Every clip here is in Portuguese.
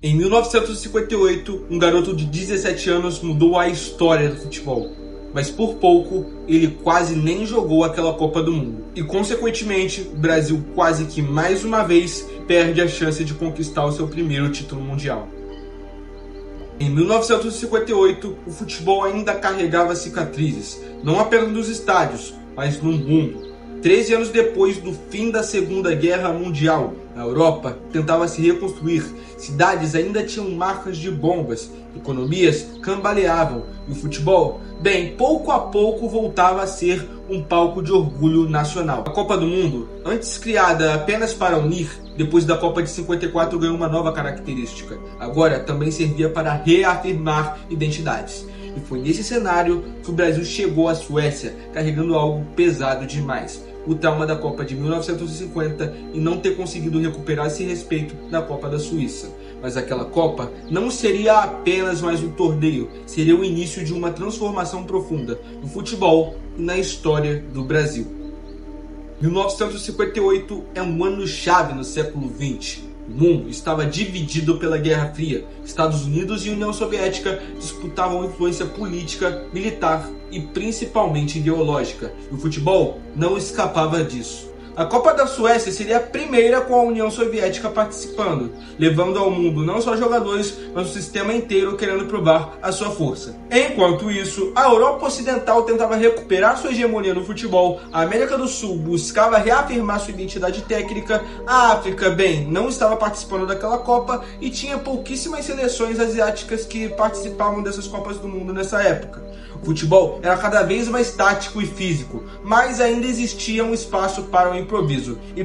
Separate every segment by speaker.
Speaker 1: Em 1958, um garoto de 17 anos mudou a história do futebol, mas por pouco ele quase nem jogou aquela Copa do Mundo. E consequentemente, o Brasil quase que mais uma vez perde a chance de conquistar o seu primeiro título mundial. Em 1958, o futebol ainda carregava cicatrizes, não apenas nos estádios, mas no mundo. 13 anos depois do fim da Segunda Guerra Mundial, a Europa tentava se reconstruir, cidades ainda tinham marcas de bombas, economias cambaleavam e o futebol, pouco a pouco voltava a ser um palco de orgulho nacional. A Copa do Mundo, antes criada apenas para unir, depois da Copa de 54 ganhou uma nova característica. Agora também servia para reafirmar identidades. E foi nesse cenário que o Brasil chegou à Suécia, carregando algo pesado demais. O trauma da Copa de 1950 e não ter conseguido recuperar esse respeito na Copa da Suíça. Mas aquela Copa não seria apenas mais um torneio, seria o início de uma transformação profunda no futebol e na história do Brasil. 1958 é um ano-chave no século XX. O mundo estava dividido pela Guerra Fria. Estados Unidos e União Soviética disputavam influência política, militar e principalmente ideológica. E o futebol não escapava disso. A Copa da Suécia seria a primeira com a União Soviética participando, levando ao mundo não só jogadores, mas o sistema inteiro querendo provar a sua força. Enquanto isso, a Europa Ocidental tentava recuperar sua hegemonia no futebol, a América do Sul buscava reafirmar sua identidade técnica, a África, não estava participando daquela Copa e tinha pouquíssimas seleções asiáticas que participavam dessas Copas do Mundo nessa época. O futebol era cada vez mais tático e físico, mas ainda existia um espaço para o improviso. E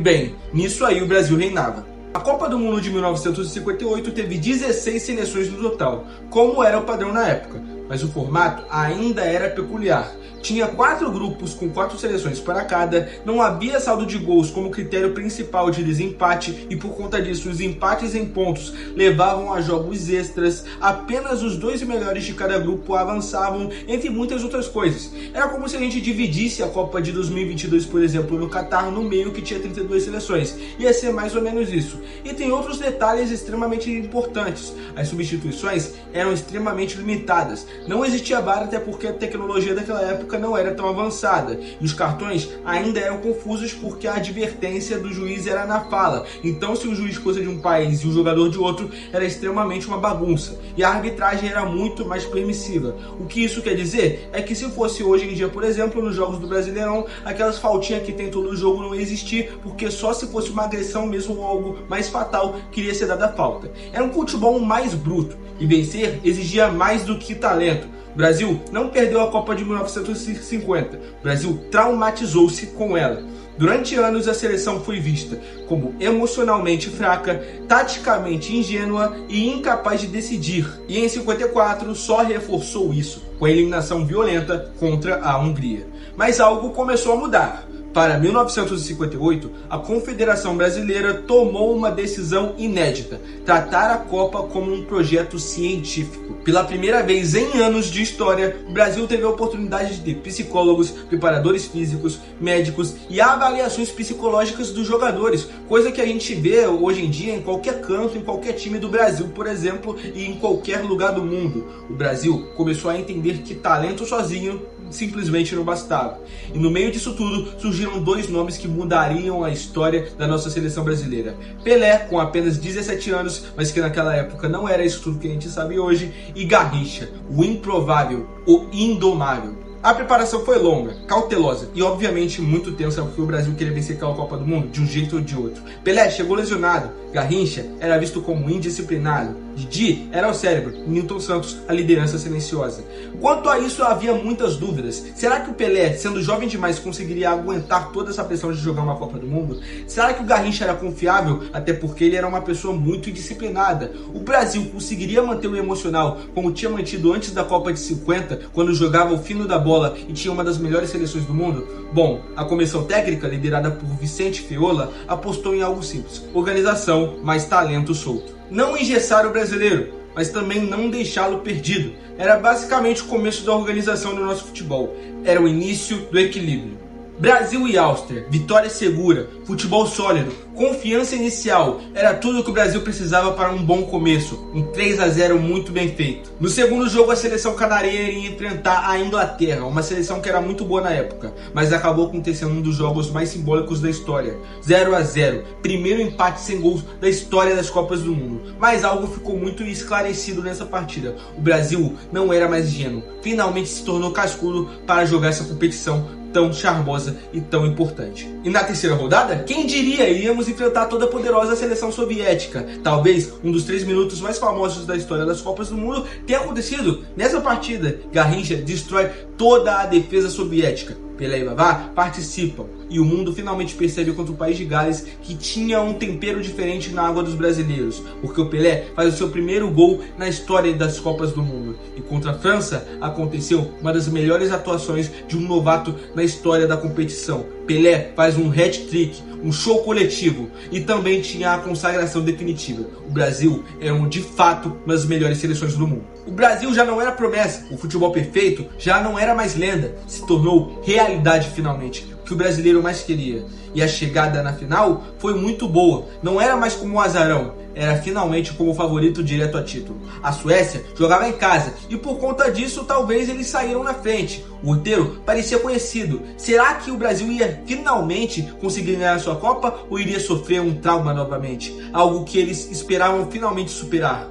Speaker 1: nisso aí o Brasil reinava. A Copa do Mundo de 1958 teve 16 seleções no total, como era o padrão na época, mas o formato ainda era peculiar. Tinha 4 grupos com 4 seleções para cada, não havia saldo de gols como critério principal de desempate e por conta disso os empates em pontos levavam a jogos extras, apenas os 2 melhores de cada grupo avançavam, entre muitas outras coisas. Era como se a gente dividisse a Copa de 2022, por exemplo, no Catar no meio que tinha 32 seleções, ia ser mais ou menos isso. E tem outros detalhes extremamente importantes, as substituições eram extremamente limitadas, não existia VAR até porque a tecnologia daquela época não era tão avançada e os cartões ainda eram confusos porque a advertência do juiz era na fala. Então se o juiz fosse de um país e o jogador de outro, era extremamente uma bagunça e a arbitragem era muito mais permissiva. O que isso quer dizer é que se fosse hoje em dia, por exemplo, nos jogos do Brasileirão, aquelas faltinhas que tem todo o jogo não ia existir, porque só se fosse uma agressão mesmo ou algo mais fatal queria ser dada falta. Era um futebol mais bruto e vencer exigia mais do que talento. O Brasil não perdeu a Copa de 1950, o Brasil traumatizou-se com ela. Durante anos a seleção foi vista como emocionalmente fraca, taticamente ingênua e incapaz de decidir. E em 54 só reforçou isso, com a eliminação violenta contra a Hungria. Mas algo começou a mudar. Para 1958, a Confederação Brasileira tomou uma decisão inédita, tratar a Copa como um projeto científico. Pela primeira vez em anos de história, o Brasil teve a oportunidade de ter psicólogos, preparadores físicos, médicos e avaliações psicológicas dos jogadores, coisa que a gente vê hoje em dia em qualquer canto, em qualquer time do Brasil, por exemplo, e em qualquer lugar do mundo. O Brasil começou a entender que talento sozinho simplesmente não bastava. E no meio disso tudo, surgiram 2 nomes que mudariam a história da nossa seleção brasileira. Pelé, com apenas 17 anos, mas que naquela época não era isso tudo que a gente sabe hoje, e Garrincha, o improvável, o indomável. A preparação foi longa, cautelosa e obviamente muito tensa porque o Brasil queria vencer aquela Copa do Mundo de um jeito ou de outro. Pelé chegou lesionado, Garrincha era visto como indisciplinado, Didi era o cérebro e Nilton Santos a liderança silenciosa. Quanto a isso havia muitas dúvidas. Será que o Pelé, sendo jovem demais, conseguiria aguentar toda essa pressão de jogar uma Copa do Mundo? Será que o Garrincha era confiável? Até porque ele era uma pessoa muito indisciplinada. O Brasil conseguiria manter o emocional como tinha mantido antes da Copa de 50, quando jogava o fino da bola e tinha uma das melhores seleções do mundo? Bom, a comissão técnica, liderada por Vicente Feola, apostou em algo simples: organização mais talento solto. Não engessar o brasileiro, mas também não deixá-lo perdido. Era basicamente o começo da organização do nosso futebol. Era o início do equilíbrio. Brasil e Áustria, vitória segura, futebol sólido, confiança inicial, era tudo o que o Brasil precisava para um bom começo, um 3-0 muito bem feito. No segundo jogo, a seleção canarinha iria enfrentar a Inglaterra, uma seleção que era muito boa na época, mas acabou acontecendo um dos jogos mais simbólicos da história, 0-0, primeiro empate sem gols da história das Copas do Mundo. Mas algo ficou muito esclarecido nessa partida, o Brasil não era mais ingênuo, finalmente se tornou cascudo para jogar essa competição tão charmosa e tão importante. E na terceira rodada, quem diria, iríamos enfrentar toda a poderosa seleção soviética. Talvez um dos 3 minutos mais famosos da história das Copas do Mundo tenha acontecido nessa partida. Garrincha destrói toda a defesa soviética. Pelé e Vavá participam e o mundo finalmente percebe contra o país de Gales que tinha um tempero diferente na água dos brasileiros, porque o Pelé faz o seu primeiro gol na história das Copas do Mundo. E contra a França aconteceu uma das melhores atuações de um novato na história da competição. Pelé faz um hat-trick, um show coletivo e também tinha a consagração definitiva. O Brasil é de fato uma das melhores seleções do mundo. O Brasil já não era promessa, o futebol perfeito já não era mais lenda, se tornou realidade finalmente, o que o brasileiro mais queria. E a chegada na final foi muito boa, não era mais como um azarão, era finalmente como favorito direto a título. A Suécia jogava em casa e por conta disso talvez eles saíram na frente. O roteiro parecia conhecido. Será que o Brasil ia finalmente conseguir ganhar a sua Copa ou iria sofrer um trauma novamente? Algo que eles esperavam finalmente superar.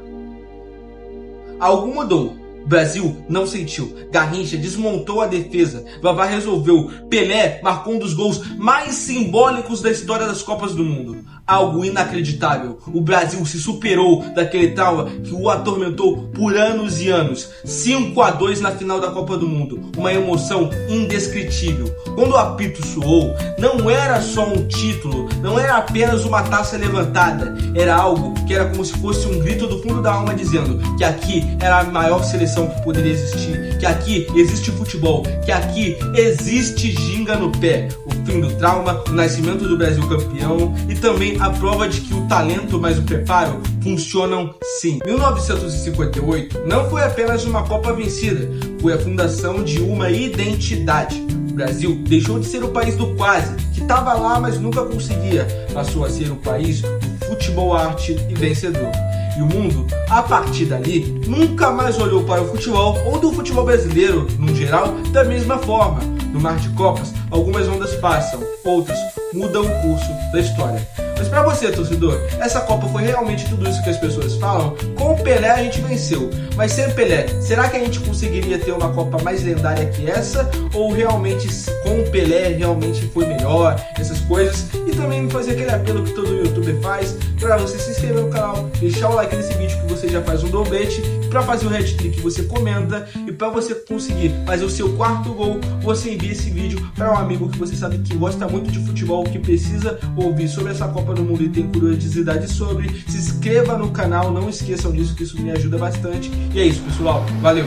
Speaker 1: Algo mudou. O Brasil não sentiu. Garrincha desmontou a defesa. Vavá resolveu. Pelé marcou um dos gols mais simbólicos da história das Copas do Mundo. Algo inacreditável. O Brasil se superou daquele trauma que o atormentou por anos e anos. 5-2 na final da Copa do Mundo. Uma emoção indescritível. Quando o apito soou, não era só um título, não era apenas uma taça levantada. Era algo que era como se fosse um grito do fundo da alma dizendo que aqui era a maior seleção que poderia existir, que aqui existe futebol, que aqui existe ginga no pé. O fim do trauma, o nascimento do Brasil campeão e também a prova de que o talento mais o preparo funcionam sim. 1958 não foi apenas uma Copa vencida, foi a fundação de uma identidade. O Brasil deixou de ser o país do quase, que estava lá mas nunca conseguia, passou a ser o país do futebol, arte e vencedor. E o mundo, a partir dali, nunca mais olhou para o futebol ou do futebol brasileiro, no geral, da mesma forma. No mar de Copas, algumas ondas passam, outras mudam o curso da história. Mas para você, torcedor, essa Copa foi realmente tudo isso que as pessoas falam? Com o Pelé a gente venceu, mas sem Pelé, será que a gente conseguiria ter uma Copa mais lendária que essa? Ou realmente com o Pelé realmente foi melhor, essas coisas? E também fazer aquele apelo que todo youtuber faz, para você se inscrever no canal, deixar o like nesse vídeo que você já faz um dobrete, para fazer o hat-trick você comenta, e para você conseguir fazer o seu 4º gol, você envia esse vídeo para um amigo que você sabe que gosta muito de futebol, que precisa ouvir sobre essa Copa do Mundo e tem curiosidade sobre. Se inscreva no canal, não esqueçam disso, que isso me ajuda bastante. E é isso, pessoal, valeu!